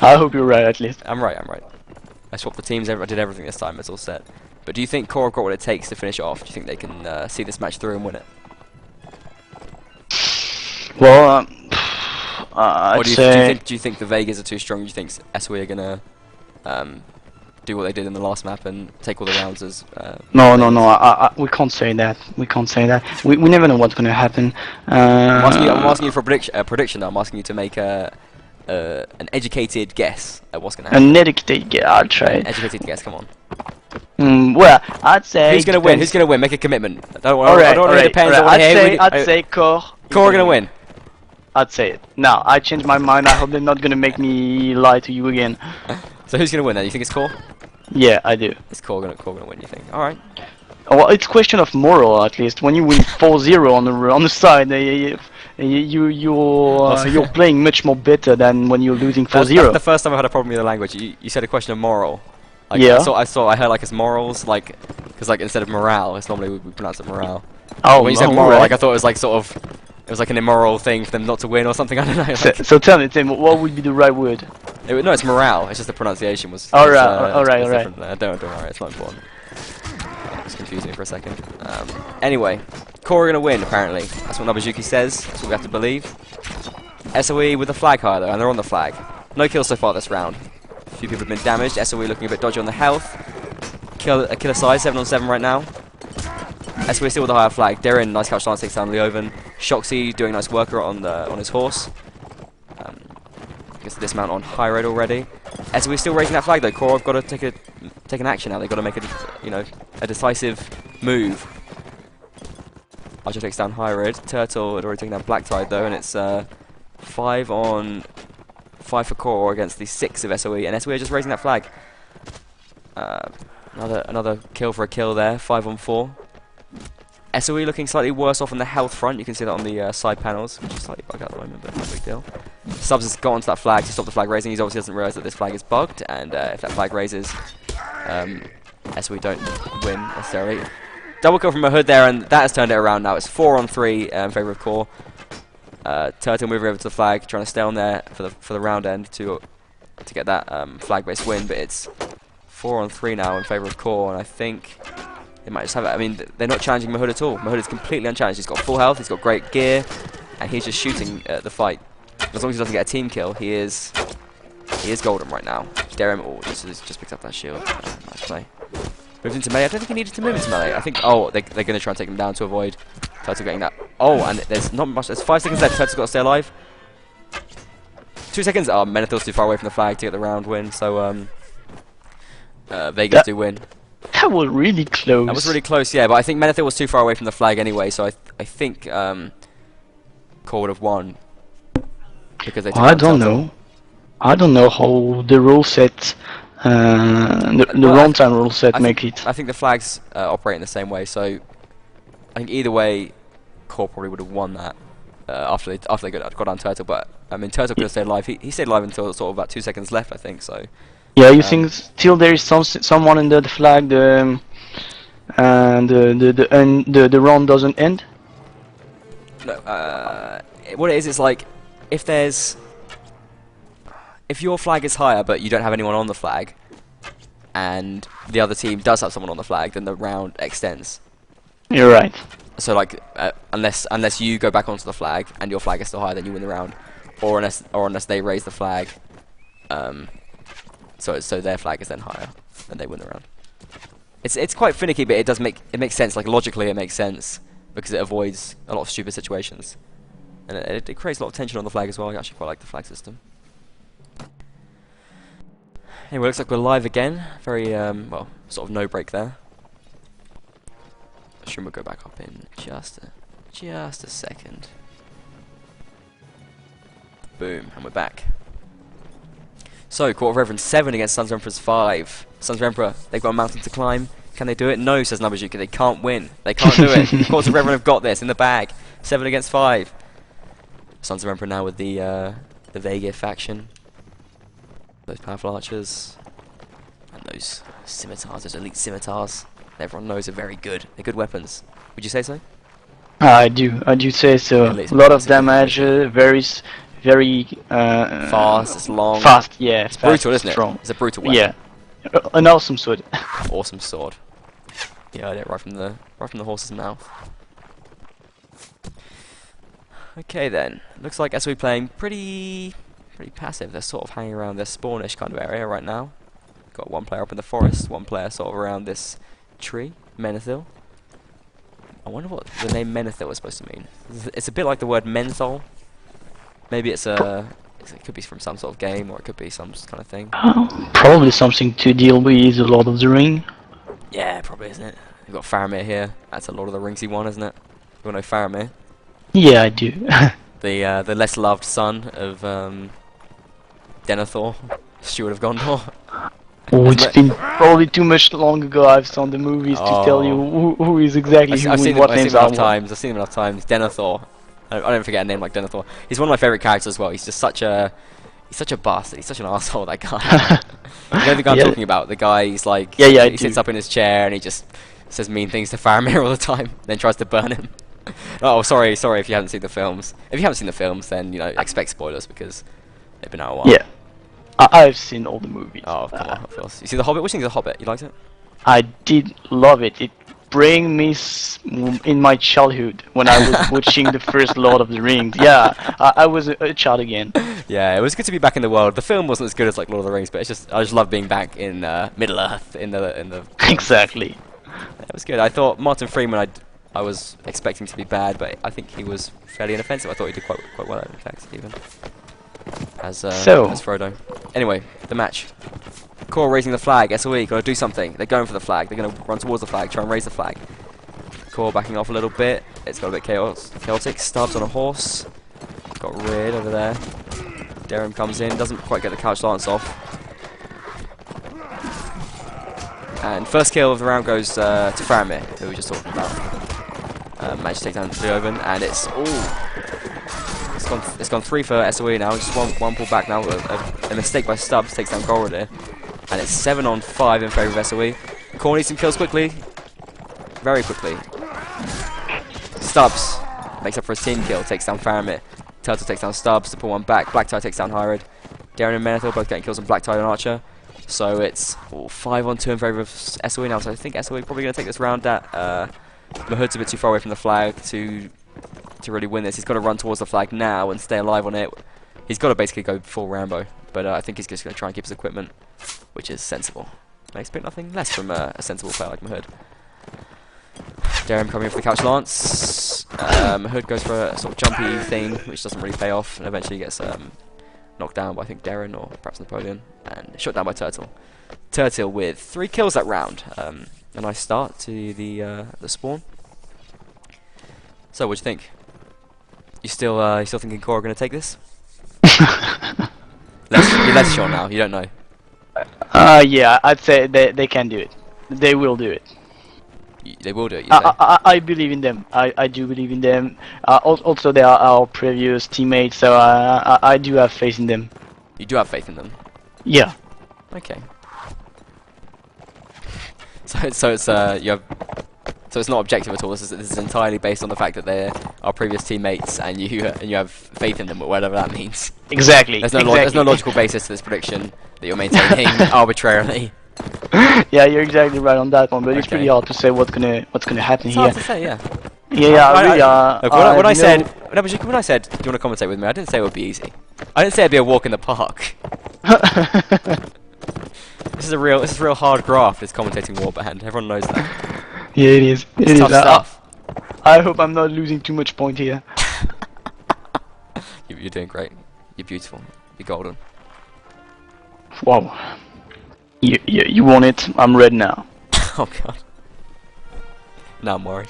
I hope you're right at least. I'm right. I swapped the teams. I did everything this time. It's all set. But do you think Core have got what it takes to finish it off? Do you think they can see this match through and win it? Well, Or I'd say. do you think the Vegas are too strong? Do you think SOE are gonna do what they did in the last map and take all the rounds as No, we can't say that. We can't say that. We never know what's gonna happen. I'm asking you for a prediction. Though. I'm asking you to make an educated guess at what's gonna happen. An educated, yeah, I'll try. An educated guess. Come on. Well, I'd say. Who's gonna win? Who's gonna win? Make a commitment. I don't Alright, know. It depends. I'd say Core. Core are gonna win. I'd say it. Now, I changed my mind. I hope they're not gonna make me lie to you again. So who's gonna win then? You think it's Core? Yeah, I do. It's Core gonna win. You think? All right. Well, it's question of moral at least. When you win 4-0 on the side, you're playing much more better than when you're losing 4-0. That's the first time I've had a problem with the language. You said a question of moral. Like, yeah. I heard like it's morals, like because like instead of morale, it's normally we pronounce it morale. Oh, when you said no, moral, right. like I thought it was like sort of it was like an immoral thing for them not to win or something. I don't know. Like, So tell me, what would be the right word? No, it's morale. It's just the pronunciation was. Alright, alright. Don't worry, it's not important. It's confusing me for a second. Anyway, Core are gonna win apparently. That's what Nabajuki says. That's what we have to believe. SOE with the flag higher though, and they're on the flag. No kills so far this round. A few people have been damaged. SOE looking a bit dodgy on the health. Killer size, 7-on-7 right now. SOE still with the higher flag. Darren, nice couch stance, takes down Leovan. Shoxy doing nice work on his horse. Gets the dismount on high road already. SOE still raising that flag though. Core have got to take an action now. They've got to make a decisive move. Archer takes down high road. Turtle had already taken down Black Tide though, and it's 5-on-5 for Core against the 6 of SOE, and SOE are just raising that flag. Another kill for a kill there. 5 on 4. SOE looking slightly worse off on the health front. You can see that on the side panels, which is slightly bugged at the moment, but no big deal. Subs has got onto that flag to stop the flag raising. He obviously doesn't realise that this flag is bugged, and if that flag raises, SOE don't win necessarily. Double kill from a hood there, and that has turned it around now. It's 4 on 3 in favour of Core. Turtle moving over to the flag, trying to stay on there for the round end to get that flag-based win, but it's 4 on 3 now in favour of Core, and I think they might just have it. I mean, they're not challenging Mahood at all. Mahood is completely unchallenged. He's got full health, he's got great gear, and he's just shooting the fight. As long as he doesn't get a team kill, he is golden right now. Derem, oh, just picked up that shield. Nice play. Moved into melee. I don't think he needed to move into melee. I think, oh, they're going to try and take him down to avoid Turtle getting that. Oh, and there's not much. There's 5 seconds left. Turtle's got to stay alive. 2 seconds. Oh, Menethil's too far away from the flag to get the round win. So, Vegas do win. That was really close. That was really close, yeah. But I think Menethil was too far away from the flag anyway. So I think Core would have won because they. I don't know. I don't know how the rule set, the runtime rule set make it. I think the flags operate in the same way. So I think either way, Core probably would have won that after they got down Turtle. But I mean, Turtle could have stayed alive. He stayed alive until sort of about 2 seconds left, I think. So. Yeah, you think still there is someone under the flag, and the round doesn't end? No, what it is like if your flag is higher but you don't have anyone on the flag, and the other team does have someone on the flag, then the round extends. You're right. So like unless you go back onto the flag and your flag is still higher, then you win the round, or unless they raise the flag. So their flag is then higher, and they win the round. It's quite finicky, but it makes sense. Like logically, it makes sense because it avoids a lot of stupid situations, and it creates a lot of tension on the flag as well. I actually quite like the flag system. Anyway, looks like we're live again. Very well, sort of no break there. I assume we'll go back up in just a second. Boom, and we're back. So, Court of Reveran 7 against Sons of Emperors 5. Sons of Emperor, they've got a mountain to climb. Can they do it? No, says Nabajuka. They can't win. They can't do it. Courts of Reveran have got this in the bag. 7 against 5. Sons of Emperor now with the Vega faction. Those powerful archers. And those scimitars, those elite scimitars. Everyone knows are very good. They're good weapons. Would you say so? I do say so. A lot of damage, very fast, it's long. Fast, yeah. It's brutal, isn't it? It's a brutal weapon. Yeah. An awesome sword. Awesome sword. Yeah, I did it right from the horse's mouth. Okay then. Looks like SOE playing pretty passive. They're sort of hanging around their spawnish kind of area right now. Got one player up in the forest, one player sort of around this tree, Menethil. I wonder what the name Menethil is supposed to mean. It's a bit like the word menthol. Maybe it could be from some sort of game, or it could be some kind of thing. Probably something to deal with the Lord of the Ring. Yeah, probably, isn't it? We've got Faramir here. That's a Lord of the Ringsy one, isn't it? You all know Faramir? Yeah, I do. The less loved son of Denethor, Steward of Gondor. Oh, it's been probably too much long ago I've seen the movies to tell you who is exactly who and what names are. I've seen him enough times. Denethor. I don't forget a name like Denethor. He's one of my favourite characters as well. He's just such a bastard. He's such an asshole. That guy. You know the guy I'm talking about. The guy. He's like. Yeah, he sits up in his chair and he just says mean things to Faramir all the time. Then tries to burn him. Oh, sorry if you haven't seen the films. If you haven't seen the films, then expect spoilers because they've been out a while. Yeah, I've seen all the movies. Oh, come on, of course. You see The Hobbit? What do you think of The Hobbit? You liked it? I did love it. It bring me in my childhood when I was watching the first Lord of the Rings. Yeah, I was a child again. Yeah, it was good to be back in the world. The film wasn't as good as like Lord of the Rings, but I just love being back in Middle Earth in the. Exactly. It was good. I thought Martin Freeman. I was expecting to be bad, but I think he was fairly inoffensive. I thought he did quite well, in fact, even as Frodo. Anyway, the match. Core raising the flag. SOE got to do something. They're going for the flag. They're going to run towards the flag, try and raise the flag. Core backing off a little bit. It's got a bit chaotic. Stubbs on a horse. Got Reared over there. Derem comes in. Doesn't quite get the couch lance off. And first kill of the round goes to Faramir, who we were just talking about. Managed to take down Leoven, and it's gone 3 for SOE now. Just one pull back now. A mistake by Stubbs takes down Golridir, and it's 7 on 5 in favour of SOE. Core needs some kills quickly, very quickly. Stubbs makes up for a team kill, takes down Faramir. Turtle takes down Stubbs to pull one back. Blacktide takes down Hyride. Darren and Menethil both getting kills on Blacktide and Archer. So it's 5 on 2 in favour of SOE now. So I think SOE probably going to take this round. That Mahood's a bit too far away from the flag to really win this. He's got to run towards the flag now and stay alive on it. He's got to basically go full Rambo. But I think he's just going to try and keep his equipment, which is sensible. I expect nothing less from a sensible player like Mahood. Darren coming in for the couch lance. Mahood goes for a sort of jumpy thing, which doesn't really pay off, and eventually gets knocked down by I think Darren or perhaps Napoleon, and shot down by Turtle. Turtle with 3 kills that round. A nice start to the spawn. So what do you think? You still thinking Core are going to take this? You're less sure now. You don't know. Yeah, I'd say they can do it. They will do it. They will do it. You say? I believe in them. I do believe in them. Also, they are our previous teammates, so I do have faith in them. You do have faith in them. Yeah. Okay. So it's not objective at all. This is entirely based on the fact that they're our previous teammates, and you have faith in them, whatever that means. Exactly. There's no logical basis to this prediction that you're maintaining arbitrarily. Yeah, you're exactly right on that one, but it's pretty hard to say what's gonna happen it's here. Hard to say, yeah. When I said, do you want to commentate with me? I didn't say it would be easy. I didn't say it'd be a walk in the park. This is a real hard graft. This commentating warband. Everyone knows that. Yeah, it is. It's tough stuff. I hope I'm not losing too much point here. You're doing great. You're beautiful. You're golden. Wow. You want it? I'm red now. Oh god. Now I'm worried.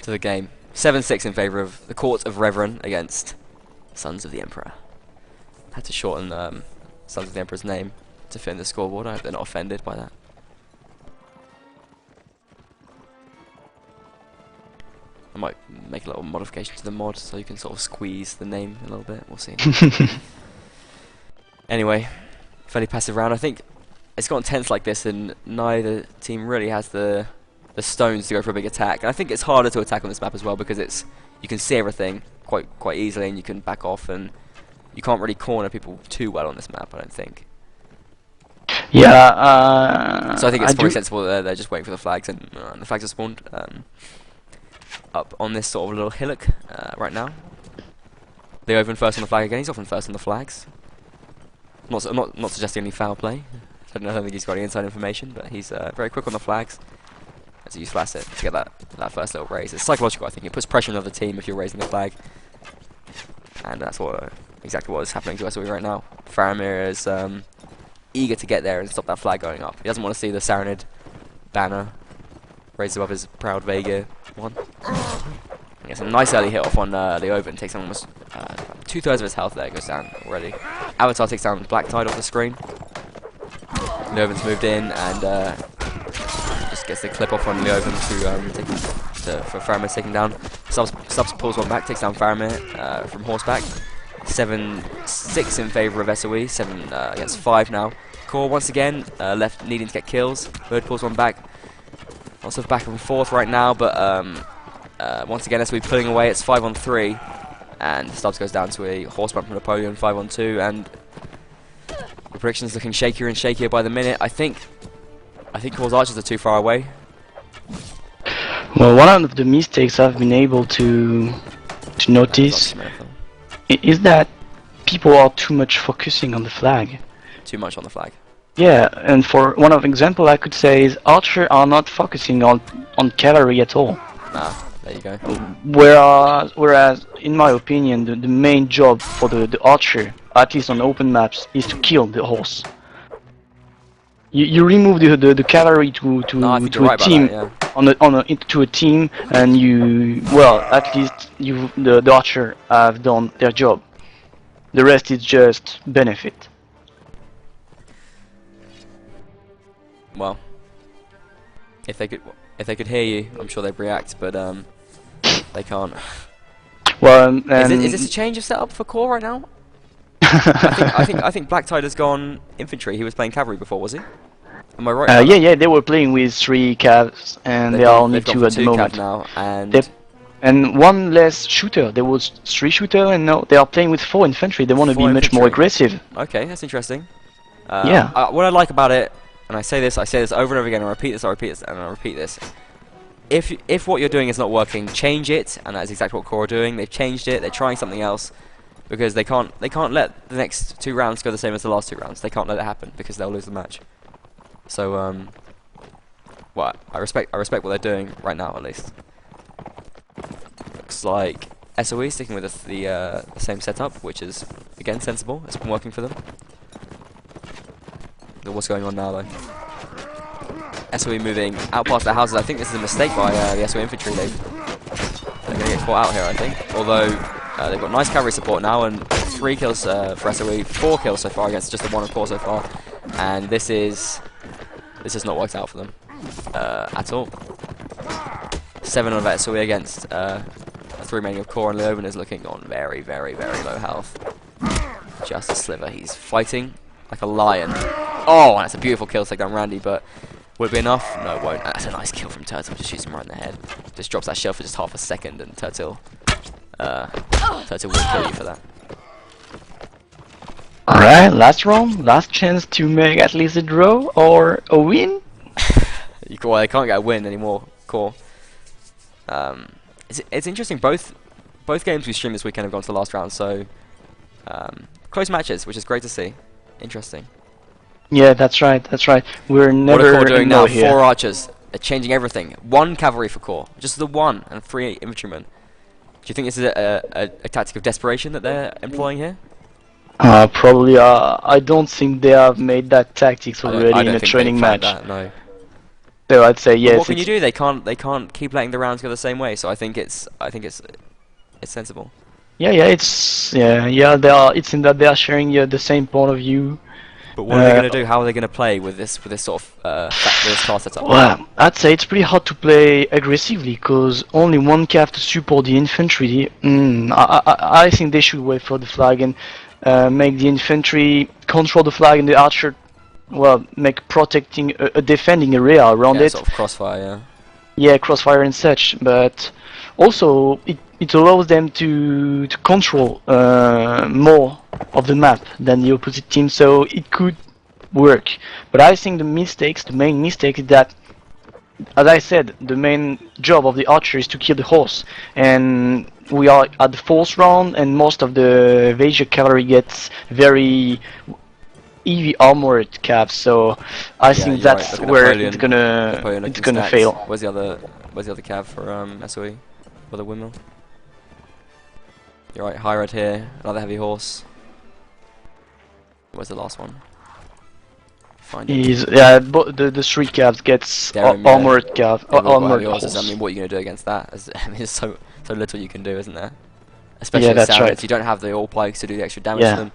To the game. 7-6 in favour of the Court of Reveran against Sons of the Emperor. Had to shorten Sons of the Emperor's name to fit in the scoreboard. I hope they're not offended by that. I might make a little modification to the mod so you can sort of squeeze the name a little bit. We'll see. Anyway, fairly passive round. I think it's gotten tense like this, and neither team really has the stones to go for a big attack. And I think it's harder to attack on this map as well because you can see everything quite easily, and you can back off, and you can't really corner people too well on this map. I don't think. Yeah. So I think it's probably sensible that they're just waiting for the flags, and the flags are spawned up on this sort of little hillock right now. Leoven first on the flag again. He's often first on the flags. Not suggesting any foul play. I don't think he's got any inside information, but he's very quick on the flags. As you use Flacet to get that first little raise. It's psychological, I think. It puts pressure on the other team if you're raising the flag, and that's exactly what is happening to SOE right now. Faramir is eager to get there and stop that flag going up. He doesn't want to see the Saranid banner raised above his proud Vega one. Gets a nice early hit off on Leoven. Takes down almost 2/3 of his health there. Goes down already. Avatar takes down Blacktide off the screen. Leoven's moved in and just gets the clip off on Leoven for Faramir taking down. Stubbs pulls one back, takes down Faramir from horseback. 7-6 in favour of SOE. 7 against 5 now. Core once again left needing to get kills. Bird pulls one back. Lots of back and forth right now, but once again SOE pulling away. It's 5 on 3, and Stubbs goes down to a horse bump from Napoleon. 5 on 2, and the prediction's looking shakier and shakier by the minute. I think Core's archers are too far away. Well, one of the mistakes I've been able to notice is that people are too much focusing on the flag. Too much on the flag. Yeah, and for one of example I could say is archers are not focusing on cavalry at all. Ah, there you go. Whereas in my opinion, the main job for the archer, at least on open maps, is to kill the horse. You remove the cavalry to a team, to a team, and at least the archer have done their job. The rest is just benefit. well, if they could hear you, I'm sure they'd react, but they can't. Well, Is this a change of setup for core right now? I think Black Tide has gone infantry. He was playing cavalry before, was he? Am I right about yeah, that? yeah, they were playing with 3 cavs, and They've they are gone, only they've gone 2 for at the 2 cav moment. now, and They, and 1 less shooter. There was 3 shooter, and now they are playing with 4 infantry. They want to be 4 much more infantry. aggressive. Okay, that's interesting. Yeah. What I like about it, and I say this over and over again, and I repeat this, and I repeat this. If what you're doing is not working, change it, and that is exactly what core are doing. They've changed it. They're trying something else, because they can't let the next 2 rounds go the same as the last 2 rounds. They can't let it happen because they'll lose the match. So well, I respect what they're doing right now, at least. Looks like SOE sticking with the same setup, which is again sensible. It's been working for them. What's going on now, though? SOE moving out past the houses. I think this is a mistake by the SOE infantry. They're going to get caught out here, I think. Although they've got nice cavalry support now, and 3 kills for SOE, 4 kills so far against just the 1 of core so far. And this has not worked out for them at all. 7 of SOE against 3 remaining of core, and Leoben is looking on very, very, very low health. Just a sliver. He's fighting like a lion. Oh, and that's a beautiful kill to take down Randy, but will it be enough? No, it won't. That's a nice kill from Turtle. Just shoots him right in the head. Just drops that shell for just half a second, and Turtle will kill you for that. Alright, last round, last chance to make at least a draw or a win. Well, they can't get a win anymore, core. It's interesting. Both games we streamed this weekend have gone to the last round, so close matches, which is great to see. Interesting. Yeah, that's right, that's right. We're never What are core doing now? here. 4 archers. They're changing everything. 1 cavalry for core. Just the 1 and 3 infantrymen. Do you think this is a tactic of desperation that they're employing here? Probably. I don't think they have made that tactics already I in don't a think training they've planned match. that, no. So I'd say yes. But what can you do? They can't keep letting the rounds go the same way. So I think it's sensible. Yeah, yeah. They are. It's in that they are sharing the same point of view. But what are they going to do? How are they going to play with this sort of with this class setup? Well, I'd say it's pretty hard to play aggressively because only 1 cav to support the infantry. I think they should wait for the flag and make the infantry control the flag and the archer, well, make protecting a defending area around it. Sort of crossfire, yeah. Yeah, crossfire and such, but also it allows them to control more of the map than the opposite team, so it could work. But I think the main mistake is that, as I said, the main job of the archer is to kill the horse, and we are at the 4th round, and most of the Vasia cavalry gets very heavy armored calves, so I think that's right. where it's gonna fail. Where's the other cav for SOE? For the windmill. You're right, high red here, another heavy horse. Where's the last one? Find it. The 3 calves gets armored calf, armored horse. I mean, what are you gonna do against that? I mean, there's so little you can do, isn't there? Especially Yeah, that's right. You don't have the all pikes to do the extra damage to them.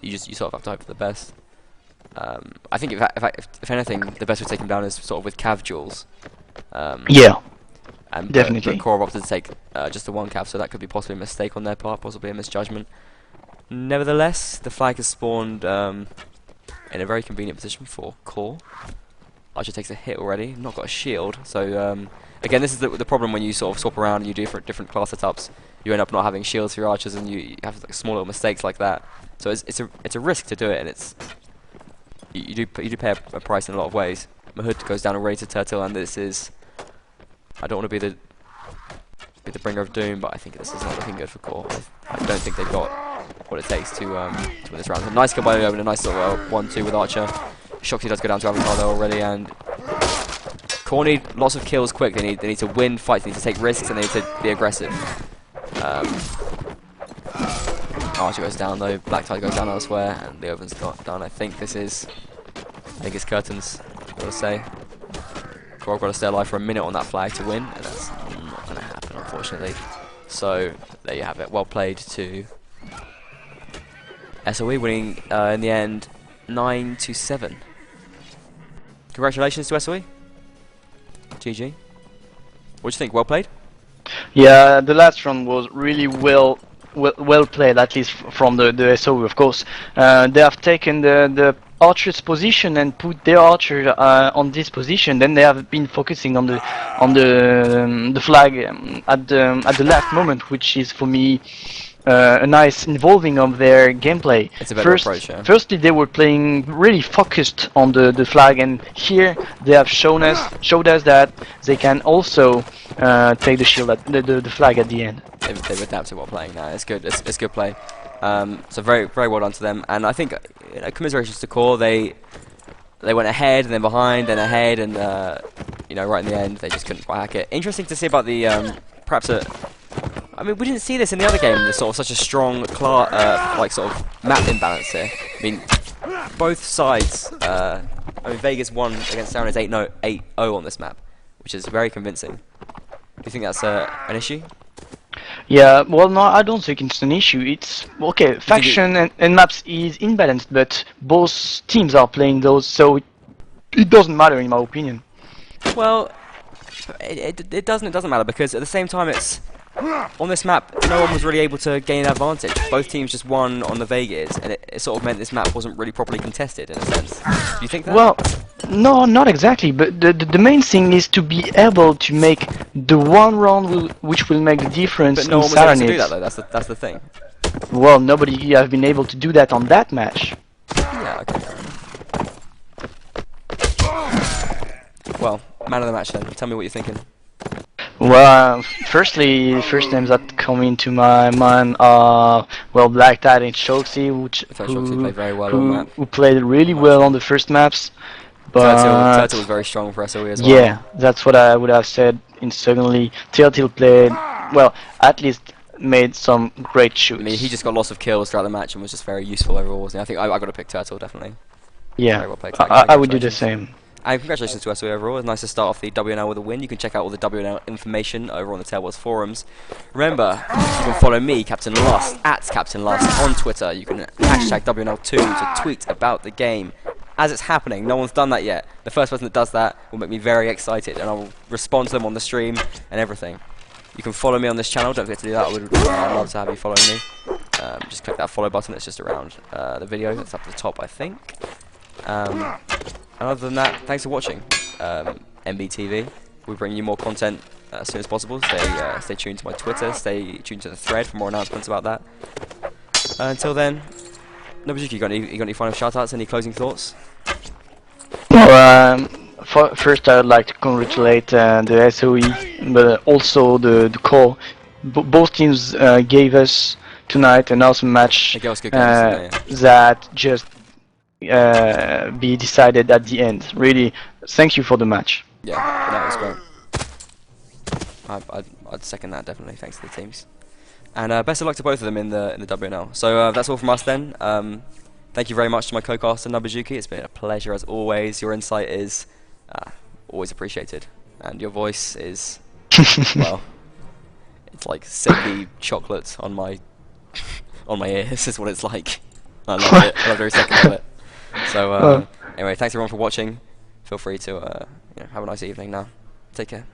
You sort of have to hope for the best. I think if anything, the best way to take him down is sort of with cav duels. Yeah, and definitely. But core opted to take just the 1 cav, so that could be possibly a mistake on their part, possibly a misjudgment. Nevertheless, the flag has spawned in a very convenient position for core. Archer takes a hit already, not got a shield, so again, this is the problem when you sort of swap around and you do different class setups. You end up not having shields for your archers, and you have like small little mistakes like that. So it's a risk to do it, and you do pay a price in a lot of ways. Mahood goes down already to Turtle, and this is, I don't want to be the bringer of doom, but I think this is not looking good for core. I don't think they've got what it takes to win this round. A nice kill by Leoben, a nice little 1-2 with Archer. Shoxy does go down to Avatar though already, and core need lots of kills quick. They need to win fights, they need to take risks, and they need to be aggressive. Archer goes down though, Black Tide goes down elsewhere, and Leoben's got done. I think it's curtains, I've got to say. Core have got to stay alive for a minute on that flag to win, and that's not going to happen, unfortunately. So, there you have it. Well played to SOE, winning in the end 9-7. Congratulations to SOE. GG. What do you think? Well played? Yeah, the last round was really well played, at least from the SOE, of course. They have taken the archer's position and put their archer on this position. Then they have been focusing on the flag at the last moment, which is for me a nice involving of their gameplay. It's a better approach, yeah. Firstly, they were playing really focused on the flag, and here they have showed us that they can also take the shield at the flag at the end. They've adapted while playing now. It's good. It's good play. So very well done to them. And I think commiserations to Core. They went ahead and then behind, then ahead, and right in the end they just couldn't quite hack it. Interesting to see about the perhaps a. I mean, we didn't see this in the other game. There's sort of such a strong sort of map imbalance here. I mean, both sides. I mean, Vegas won against Sauron's 8-0 on this map, which is very convincing. Do you think that's an issue? Yeah, well, no, I don't think it's an issue. It's okay. Faction and maps is imbalanced, but both teams are playing those, so it doesn't matter in my opinion. Well, it doesn't matter, because at the same time it's. On this map, no one was really able to gain an advantage. Both teams just won on the Vegas, and it sort of meant this map wasn't really properly contested, in a sense. Do you think that? Well, no, not exactly, but the main thing is to be able to make the one round which will make the difference. But no one was able to do that, though. That's the thing. Well, nobody has been able to do that on that match. Yeah, okay. Well, man of the match then. Tell me what you're thinking. Well, first names that come into my mind are, well, Black Tide and Shoxy, who played really well on the first maps. But Turtle was very strong for SOE as well. Yeah, that's what I would have said. In secondly, Turtle played, well, at least made some great shoots. I mean, he just got lots of kills throughout the match and was just very useful overall, wasn't he? I think I got to pick Turtle, definitely. Yeah, very well played. I would do the same. And congratulations to SOE overall. It's nice to start off the WNL with a win. You can check out all the WNL information over on the Tailwars forums. Remember, you can follow me, Captain Lust, at Captain Lust on Twitter. You can hashtag WNL2 to tweet about the game as it's happening. No one's done that yet. The first person that does that will make me very excited, and I'll respond to them on the stream and everything. You can follow me on this channel. Don't forget to do that. I would love to have you following me. Just click that follow button. It's just around the video. It's up at the top, I think. And other than that, thanks for watching MBTV. We bring you more content as soon as possible. Stay tuned to my Twitter. Stay tuned to the thread for more announcements about that. Until then, Nobuzuki, you got any final shoutouts? Any closing thoughts? Well, first I'd like to congratulate the SOE, but also the core. Both teams gave us tonight an awesome match that just be decided at the end. Really, thank you for the match. Yeah, that was great. I'd second that, definitely. Thanks to the teams, and best of luck to both of them in the WNL. So that's all from us then. Thank you very much to my co-caster Nobuzuki. It's been a pleasure as always. Your insight is always appreciated, and your voice is well, it's like sickly chocolate on my ears. Is what it's like. I love it. I love every second of it. So anyway, thanks everyone for watching. Feel free to have a nice evening now. Take care.